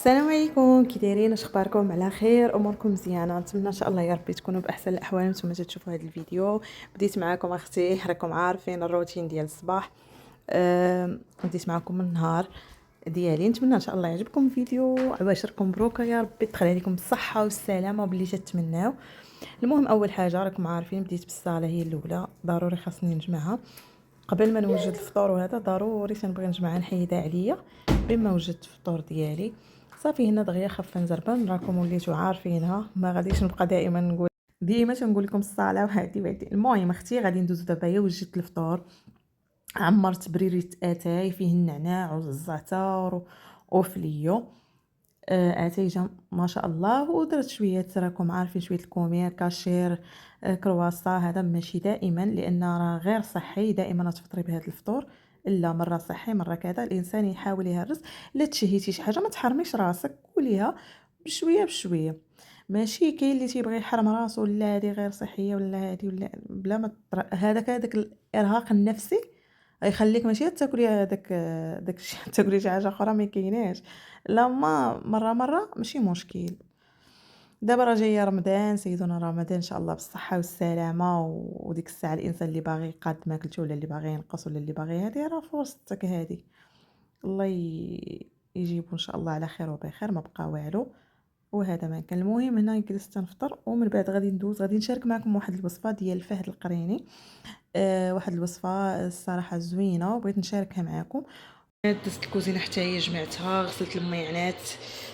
السلام عليكم، كي دايرين؟ اش اخباركم؟ على خير؟ اموركم مزيانه؟ نتمنى ان شاء الله يا ربي تكونوا باحسن الاحوال وانتم تشوفوا هذا الفيديو. بديت معكم اختي، راكم عارفين الروتين ديال الصباح. بديت معكم النهار ديالي. نتمنى ان شاء الله يعجبكم الفيديو، عباشركم مبروكه يا ربي، تدخل عليكم بالصحه والسلامه وباللي تتمناو. المهم اول حاجه راكم عارفين بديت بالصلاه، هي الاولى ضروري خاصني نجمعها قبل ما نوجد الفطور، وهذا ضروري تنبغي نجمعها نحيدها عليا بما وجدت الفطور ديالي. صافي هنا دغيا خفه نزربن، راكم وليتوا عارفينها، ما غاديش نبقى دائما نقول، ديما تنقول لكم الصلاه وهادي وهادي. المهم اختي غادي ندوزو دابا، هي وجدت الفطور، عمرت بريريت اتاي فيه النعناع والزعتر وفليو. اتاي جا ما شاء الله، ودرت شويه راكم عارفين شويه الكومير كاشير، كرواسا. هذا ماشي دائما، لان راه غير صحي دائما تفطري بهذا الفطور، الا مره صحي مره كذا. الانسان يحاول يهرس. لا تشهيتي شي حاجه ما تحرميش راسك، كليها بشويه بشويه. ماشي كاين اللي تيبغي يحرم راسو، لا هذه غير صحيه ولا هذه ولا بلا ما هذاك الارهاق النفسي غيخليك ماشي تاكلي داك الشيء تاكلي شي حاجه اخرى ما كايناش. لا ما مره ماشي مشكل. دابا راه جايه رمضان، سيدنا رمضان ان شاء الله بالصحه والسلامه، وديك الساعه الانسان اللي باغي يقاد ماكلته، ولا اللي باغي ينقص، ولا اللي باغي هذه، راه فرصتك هذه. الله يجيبو ان شاء الله على خير وبخير، ما بقى والو. وهذا ما كان. المهم هنا جلست تنفطر، ومن بعد غادي ندوز، غادي نشارك معكم واحد الوصفه ديال فهد القريني. واحد الوصفه الصراحه زوينه، وبغيت نشاركها معكم. دزت الكوزينه حتى هي جمعتها، غسلت الميعنات،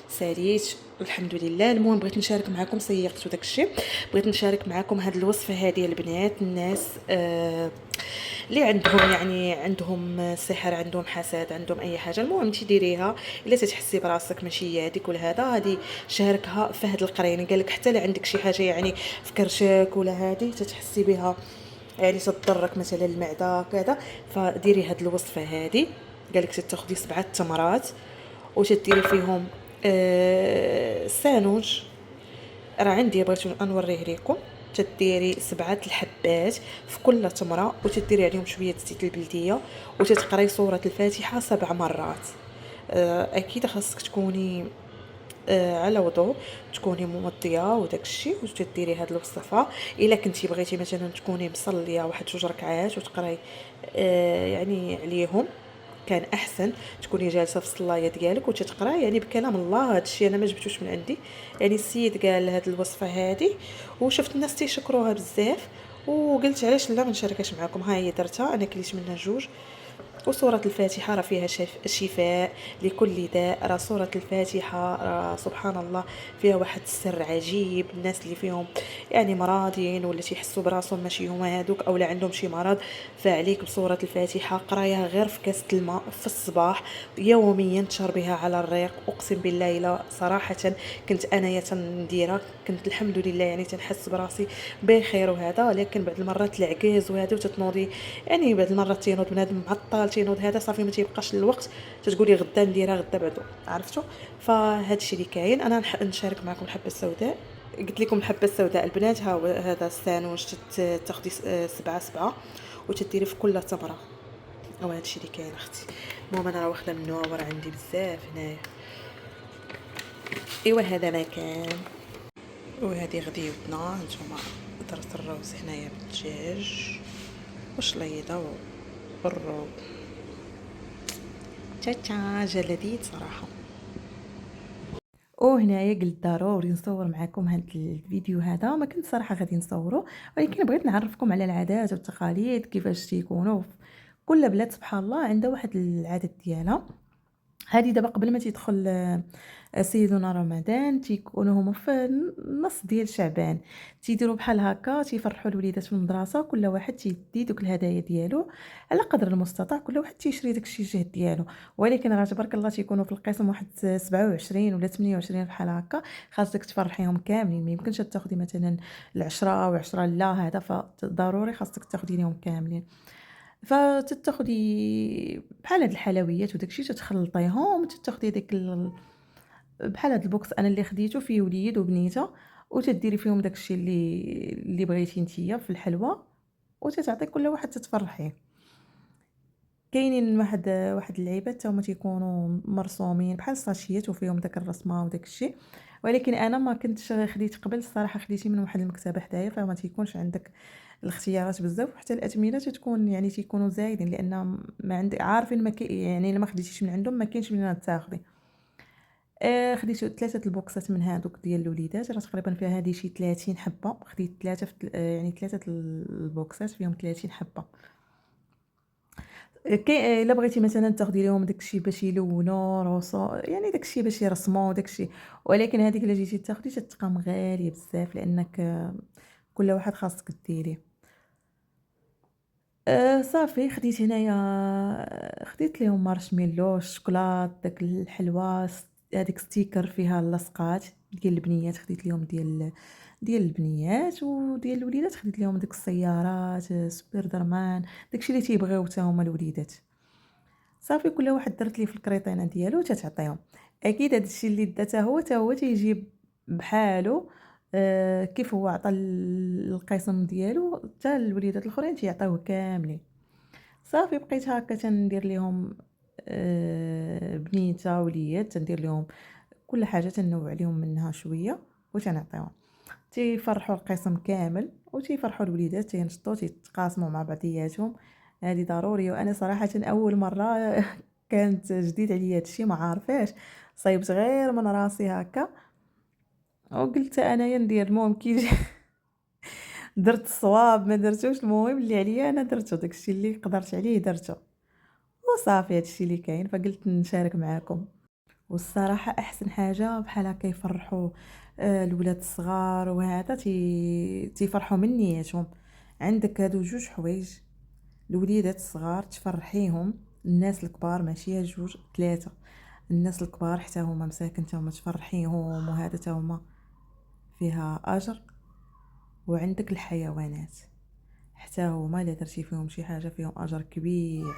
ساليت الحمد لله. المهم بغيت نشارك معكم، سيقت وداك الشيء، بغيت نشارك معكم هاد الوصفه هذه البنات. الناس اللي عندهم يعني عندهم سحر، عندهم حسد، عندهم اي حاجه، المهم تديريها. الا تتحسي براسك ماشي هذيك ولا هذا، غادي شاركها فهد القريني. قال لك حتى لا عندك شي حاجه يعني في كرشك ولا هذه تتحسي بها، يعني تضرك مثلا المعده كذا، فديري هاد الوصفه هذه. قالك تاخدي 7 تمرات وتديري فيهم سانوج. راه عندي بغيت نوريه لكم. تديري 7 الحبات في كل تمره، وتديري عليهم شويه زيت البلديه، وتتقراي سوره الفاتحه 7 مرات. اكيد خاصك تكوني على وضوء، تكوني موضيه وداك الشيء، وتديري هاد الوصفه. الا كنتي بغيتي مثلا تكوني مصليه واحد 2 ركعات وتقراي يعني عليهم، كان احسن تكوني جالسه في الصلايه ديالك وتتقرا يعني بكلام الله. هذا الشيء انا ما جبتوش من عندي، يعني السيد قال هاد الوصفه هذه، وشفت الناس تيشكروها بزاف، وقلت علاش لا ما نشاركهاش معكم. ها هي درتها، انا كليت منها 2. وسورة الفاتحة راه فيها شفاء لكل داء. راه سورة الفاتحة راه سبحان الله فيها واحد السر عجيب. الناس اللي فيهم يعني مراضين، ولا تيحسوا براسهم ماشي هما هادوك، او لا عندهم شي مرض، فعليك بسورة الفاتحة قرايها غير في كاسة الماء في الصباح يوميا، تشربيها على الريق. اقسم بالله الا صراحة كنت انايا تنديرها، كنت الحمد لله يعني تنحس براسي بخير وهذا. لكن بعض المرات العكاز وهذا وتتنوضي، يعني بعض المرات تينوض بنادم معطل، تينوض هذا صافي ما تيبقاش الوقت، تتقولي غدا نديرها غدا بعدو، عرفتوا؟ فهذا الشيء اللي كاين. انا نشارك معكم الحبه السوداء. قلت لكم الحبه السوداء البنات، ها هو هذا السانوش. تاخدي 7 وتديري في كل تمره. او هذا الشيء اللي كاين اختي. المهم انا راه واخده منه، وراه عندي بزاف هنايا. ايوا هذا ما كان. وهذه غديوتنا نتوما. درت الروز هنايا بالدجاج وشليضه والروب. تشا جا لذيذ صراحه. وهنايا قلت ضروري نصور معكم هذا الفيديو. هذا ما كنت صراحه غادي نصوره، ولكن بغيت نعرفكم على العادات والتقاليد كيفاش تيكونوا. كل بلاد سبحان الله عندها واحد العادات ديالها. هذه دابا قبل ما تيدخل سيدنا رمضان، تيكونوا هما في النص ديال شعبان، تيديروا بحال هكا، تيفرحوا الوليدات في المدرسه. كل واحد تيدي دوك الهدايا ديالو على قدر المستطاع، كل واحد تيشري داكشي الجهد ديالو. ولكن راه تبارك الله تيكونوا في القسم واحد 27 ولا 28 بحال هكا. خاصك تفرحيهم كاملين، ما يمكنش تاخدي مثلا العشرة و10، لا هذا فضروري خاصك تاخديهم كاملين. فتتاخدي بحال هاد الحلويات وداكشي، تتخلطيهم، تاخدي داك بحال هاد البوكس انا اللي خديته فيه وليد وبنيته، وتديري فيهم داكشي اللي بغيتي نتيا في الحلوى، وتتعطي كل واحد تتفرحيه. كاينين واحد اللعيبات حتى هما تيكونوا مرسومين بحال الساشيات وفيهم داك الرسمه وداك الشيء، ولكن انا ما كنتش خديت قبل الصراحه، خديتي من واحد المكتبه حدايا، فما تيكونش عندك الاختيارات بزاف، وحتى الاثمنه تتكون يعني تيكونوا زايدين، لان ما عندي عارفين ما يعني الا ما خديتيش من عندهم ما كاينش منين تاخذي. خديت 3 البوكسات من هادوك ديال الوليدات، راه تقريبا فيها هادي شي 30 حبه، خديت 3 يعني 3 البوكسات فيهم 30 حبه. الا بغيتي مثلا تاخدي ليهم داكشي باش يلونوا يعني داكشي باش يرسموا داكشي، ولكن هذيك الا جيتي تاخدي تتقام غاليه بزاف، لانك كل واحد خاصك ديريه. صافي خديت هنايا، خديت ليهم مارشميلو، الشوكولات، داك الحلوى، هذيك ستيكر فيها اللاصقات ديال البنيات، خديت ليهم ديال البنيات، وديال الوليدات خديت ليهم ديك السيارات، سبيردرمان، داكشي اللي تيبغيو حتى هما الوليدات. صافي كل واحد درت ليه في الكريطينه ديالو تتعطيهم. اكيد هذا الشيء اللي دا حتى هو تيجي بحالو، كيف هو عطى القسم ديالو حتى الوليدات الاخرين تيعطيوه كاملين. صافي بقيت هكا تندير ليهم بنيته وليات، تندير ليهم كل حاجه تنوع عليهم منها شويه وتنعطيهم، تيفرحوا القسم كامل وتيفرحوا الوليدات، تينشطوا تيتقاسموا مع بعضياتهم. هذه ضروري، وانا صراحه اول مره كانت جديد عليا هادشي، ما عارفاش، صايبت غير من راسي هكا وقلت انايا ندير. المهم كي درت الصواب ما درتوش، المهم اللي عليا انا درته، داكشي اللي قدرت عليه درته، وصافي هادشي اللي كاين، فقلت نشارك معكم. والصراحه احسن حاجه بحال هكا يفرحوا الولاد الصغار، وهذا تيفرحوا من نياتهم. عندك هادو جوج حوايج، الوليدات الصغار تفرحيهم، الناس الكبار ماشي جوج 3، الناس الكبار حتى هما مساكن حتى هما تفرحيهم، وهذا حتى هما فيها اجر. وعندك الحيوانات حتى هما الا درتي فيهم شي حاجه فيهم اجر كبير.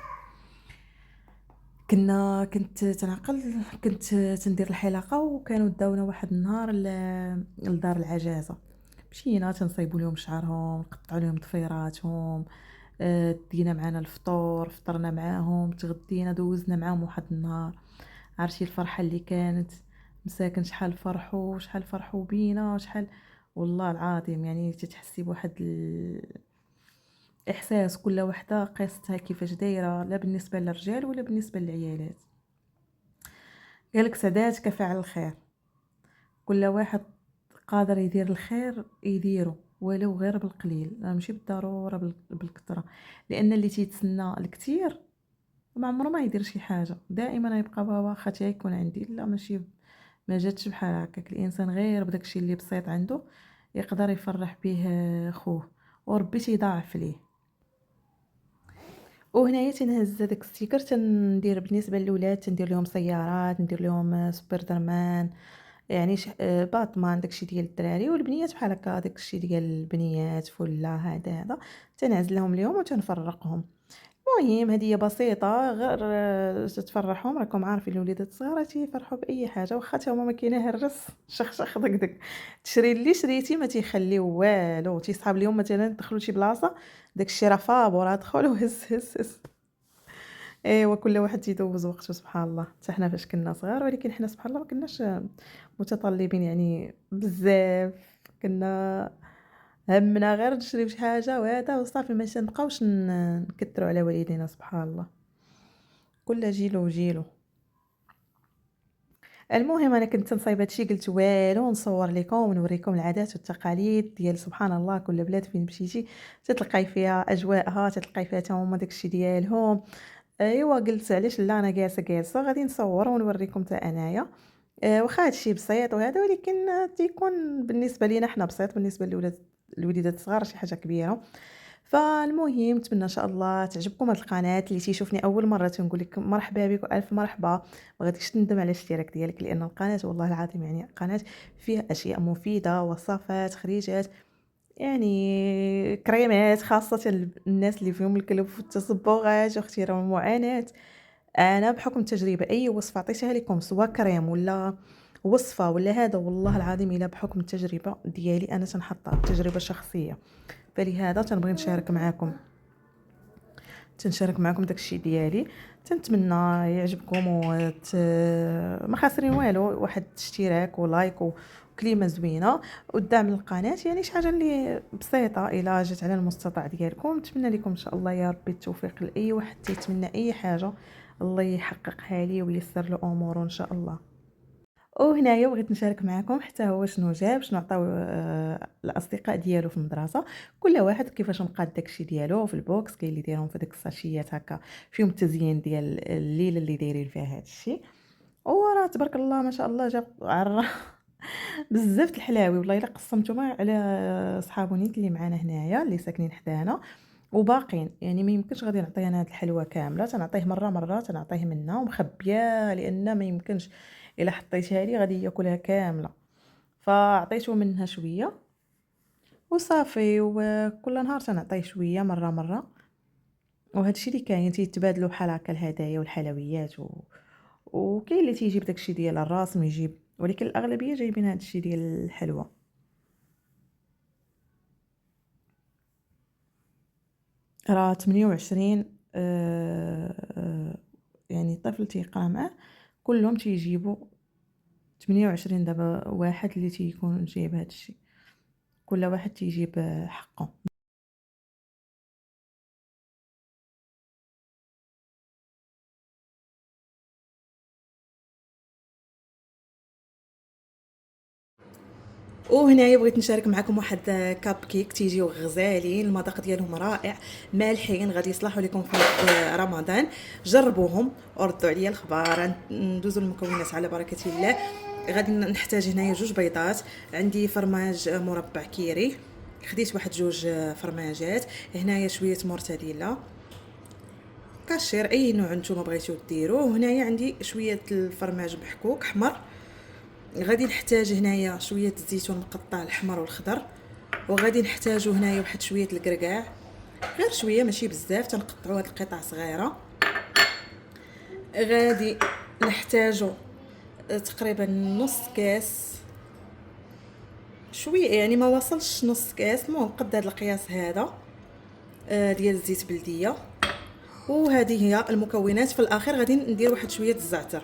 كنت تنعقل، كنت تندير الحلاقه، وكانوا داونا واحد النهار لدار العجازه، مشينا تنصيبوا لهم شعرهم، نقطعوا لهم ضفيراتهم، دينا معنا الفطور، فطرنا معاهم، تغدينا، دوزنا معاهم واحد النهار. عرفتي الفرحه اللي كانت، مساكن شحال فرحوا بينا، شحال والله العظيم، يعني تتحسي بواحد احساس، كل وحده قصتها كيفاش دايره، لا بالنسبه للرجال ولا بالنسبه للعيالات. قالك سادات كفاعل الخير، كل واحد قادر يدير الخير يديره ولو غير بالقليل، ماشي بالضروره بالكثره، لان اللي تيتسنى الكثير ما عمره ما يدير شي حاجه، دائما يبقى واخا تيكون عندي، لا ماشي ما جاتش بحال هكاك. الانسان غير بداكشي اللي بسيط عنده يقدر يفرح به خوه، وربي تيضاعف ليه. وهنايا تنهز داك الستيكر، تندير بالنسبه للولاد، تندير لهم سيارات، ندير لهم سبيردرمان، يعني باطمان داكشي ديال الدراري، والبنيات بحال هكا داكشي ديال البنيات فله هذا تنعزلهم ليهم وتنفرقهم. المهم هديه بسيطه غير تتفرحهم، راكم عارفين الوليدات الصغار تيفرحوا باي حاجه، واخا تا هما ما كاينه هرس شخ دك تشري اللي شريتي ما تيخليو والو، تيصحاب اليوم مثلا دخلوا شي بلاصه داكشي راه فابور، دخل وهز هز هز. ايوا كل واحد تيدوز وقته سبحان الله، حتى حنا فاش كنا صغار، ولكن حنا سبحان الله ما كناش متطلبين يعني بزاف، كنا همنا غير نشري شي حاجه وهذا وصافي، ما نبقاوش نكثروا على والدينا سبحان الله، كل جيل وجيله. المهم انا كنت نصايب هادشي، قلت والو نصور لكم ونوريكم العادات والتقاليد ديال سبحان الله كل بلاد فين مشيتي تتلقاي فيها اجواءها، تتلقاي فيها حتى هما داكشي ديالهم. ايوا قلت علاش لا، انا جالسه غادي نصور ونوريكم حتى انايا. واخا هادشي بسيط وهذا، ولكن تيكون بالنسبه لينا حنا بسيط، بالنسبه الوليدات الصغار شي حاجه كبيره. فالمهم نتمنى ان شاء الله تعجبكم هذه القناه، اللي تيشوفني اول مره تنقول لك مرحبا بك والف مرحبا، ما غاديش تندم على الاشتراك ديالك، لان القناه والله العظيم يعني قناه فيها اشياء مفيده، وصفات، خريجات، يعني كريمات خاصه الناس اللي فيهم الكلب والتصبغات واختيار المعاناه. انا بحكم التجربه اي وصفه عطيتها لكم سواء كريم ولا وصفه ولا هذا، والله العظيم الا بحكم التجربه ديالي انا تنحطها تجربه شخصيه، فلهذا تنبغي نشارك معكم. تنشارك معكم داكشي ديالي. تنتمنى يعجبكم ما خاسرين والو، واحد اشتراك ولايك وكلمه زوينه والدعم للقناه، يعني شي حاجه اللي بسيطه الا جات على المستطاع ديالكم. نتمنى لكم ان شاء الله يا ربي التوفيق لاي واحد تيتمنى اي حاجه، الله يحققها ليه وييسر له اموره ان شاء الله. وهنايا بغيت نشارك معكم حتى هو شنو جاب، شنو عطاو الاصدقاء ديالو في المدرسه. كل واحد كيفاش مقاد داكشي ديالو في البوكس، كاين اللي دايرهم في داك الساشيات هكا فيهم التزيين ديال الليله اللي دايرين فيها هادشي. وراه تبارك الله ما شاء الله جاب بزاف د الحلاوي، والله الا قسمتهم على صحابونيت اللي معانا هنايا اللي ساكنين حدانا وباقين، يعني ما يمكنش غادي نعطيه انا هاد الحلوه كامله، تنعطيه مره تنعطيه منها ومخبيه لان ما يمكنش الا حطيتها لي غادي ياكلها كامله. فعطيته منها شويه وصافي، وكل نهار تنعطيه شويه مره. وهذا الشيء اللي كاين تيتبادلوا بحال هكا الهدايا والحلويات وكاين اللي تيجيب داكشي ديال الراس ما يجيب، ولكن الاغلبيه جايبين هذا الشيء ديال الحلوى. راه 28 يعني طفل تيقرا معاه كلهم تيجيبوا 28 دابا واحد اللي تيكون جايب هذا الشيء، كل واحد تيجيب حقه. وهنايا بغيت نشارك معكم واحد كاب كيك تيجيو غزالين، المذاق ديالهم رائع، مالحين، غادي يصلحوا لكم في رمضان. جربوهم وردوا عليا الخبار. ندوزو المكونات على بركه الله. غادي نحتاج هنايا 2 بيضات، عندي فرماج مربع كيري، خديت واحد 2 فرماجات، هنايا شويه مورتاديلا، كاشير اي نوع نتوما بغيتو ديروه. هنايا عندي شويه الفرماج محكوك احمر، غادي نحتاج هنايا شويه الزيتون مقطع الاحمر والخضر، وغادي نحتاجو هنايا واحد شويه الكركاع، غير شويه ماشي بزاف، تنقطعوا هاد القطع صغيره. غادي نحتاجو تقريبا نص كاس، شويه يعني ما وصلش نص كاس، المهم قد هذا القياس هذا ديال الزيت بلديه. وهذه هي المكونات. في الاخير غادي ندير واحد شويه الزعتر.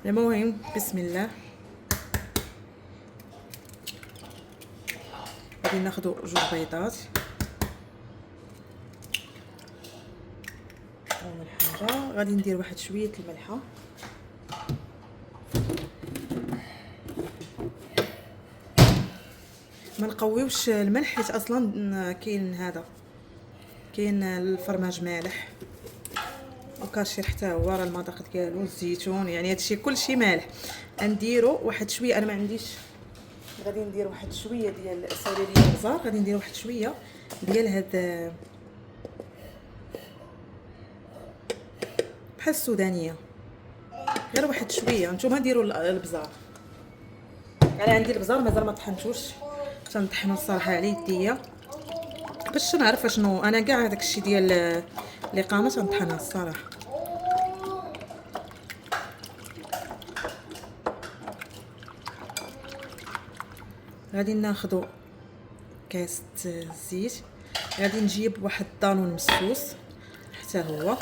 المهم بسم الله، غادي ناخذ 2 بيضات. اول حاجه غادي ندير واحد شويه الملحه، ما نقويوش الملح حيت اصلا كاين الفرماج مالح، وكاشير حتى هو راه المذاق ديالو، الزيتون، يعني هادشي كلشي مالح. نديرو واحد شويه، انا ما عنديش، غادي ندير واحد شويه ديال ساليريه البزار، غادي ندير واحد شويه ديال هاد بحال السودانيه، غير واحد شويه. نتوما ديروا البزار، انا عندي البزار مازال ما طحنتوش، تنطحنو الصراحه على يديا باش نعرف شنو. انا كاع داكشي ديال الاقامه تنطحنها الصراحه. غادي ناخذ كاس الزيت، غادي نجيب واحد الدانون مسوس حتى هو،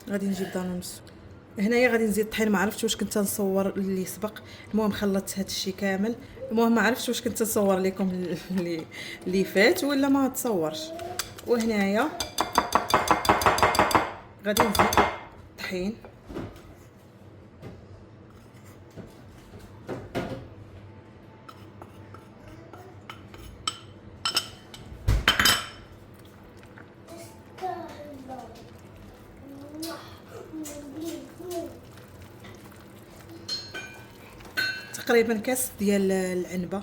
غادي نجيب دانون مسوس. هنايا غادي نزيد الطحين، ما عرفتش واش كنت نصور اللي سبق، المهم خلطت هذا الشيء كامل. المهم ما عرفتش واش كنت نصور لكم اللي فات ولا ما تصورش. وهنايا غادي نزيد الطحين، تقريبا كاس ديال العنبه.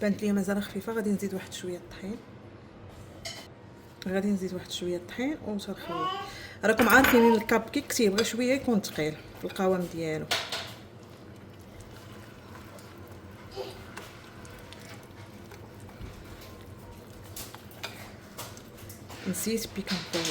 بانت لي مازال خفيفه، غادي نزيد واحد شويه الطحين. غادي نزيد واحد شويه الطحين وتنخلط. راكم عارفين الكاب كيك تيبغي شويه يكون ثقيل في القوام ديالو. نسيت بيكان باودر.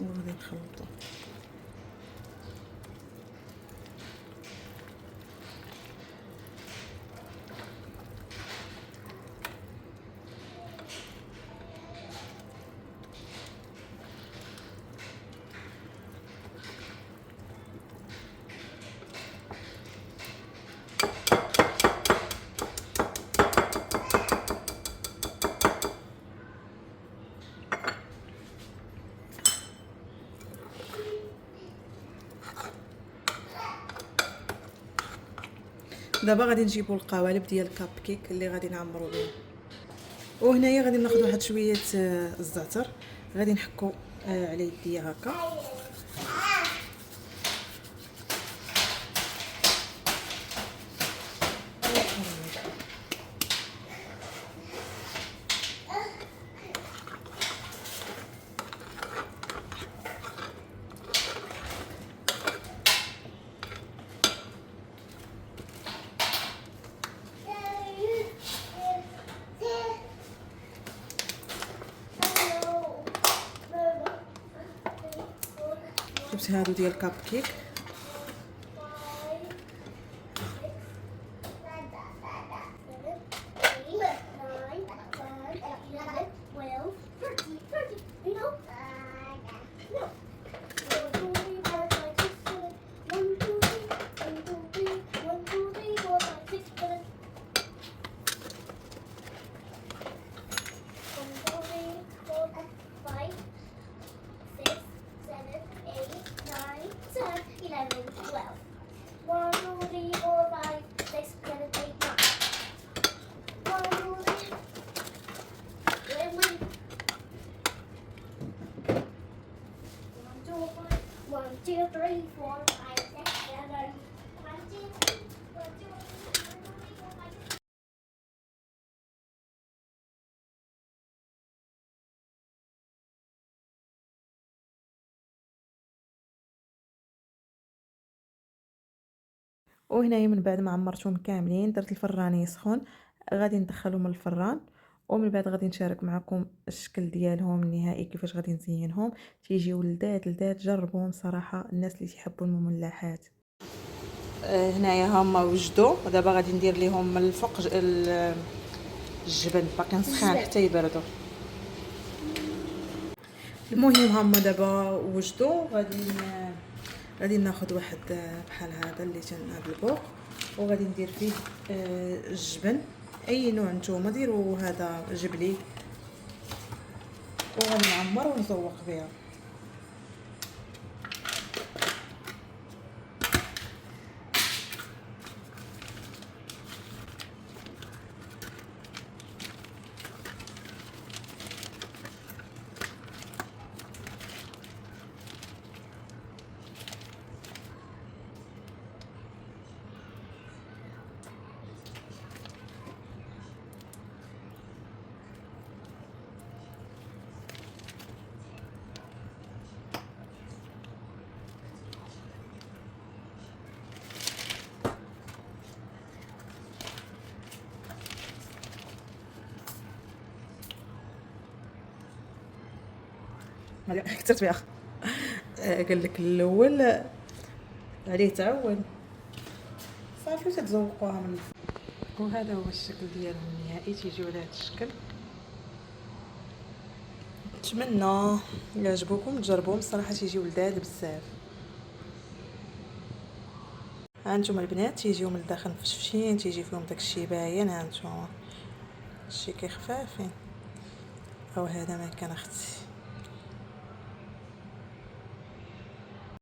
وغادي نخلطو. دابا غادي نجيبو القوالب ديال الكاب كيك اللي غادي نعمرو بهم. وهنايا غادي ناخذ واحد شويه الزعتر، غادي نحكو على يديا هكا. جبت هادو ديال الكاب كيك. وهنايا من بعد ما عمرتهم كاملين درت الفران يسخن، غادي ندخلهم الفران. ومن بعد غادي نشارك معكم الشكل ديالهم النهائي كيفاش غادي نزينهم. تيجيو لذات جربوهم صراحه الناس اللي تيحبوا المملحات. هنايا هما وجدوا، ودابا غادي ندير لهم من الفوق الجبن باقي نسخان حتى يبردوا. المهم هما دابا وجدوا، غادي ناخذ واحد بحال هذا اللي هذا البوق، وغادي ندير فيه الجبن اي نوع نتوما ديروا، هذا جبلي، وغادي نعمر ونزوق بها. كثرت بها. قال لك الاول عليه تعود صافي تتذوقوها من الفوق. وهذا هو الشكل ديالهم النهائي، تيجيو على هذا الشكل. نتمنى الا عجبوكم تجربوهم، الصراحه تيجيو لذاذ بزاف. هانتوما البنات تيجيو من الداخل مفشفشين، تيجي فيهم داكشي باين. هانتوما شي كيخفافين. او هذا ما كان اختي.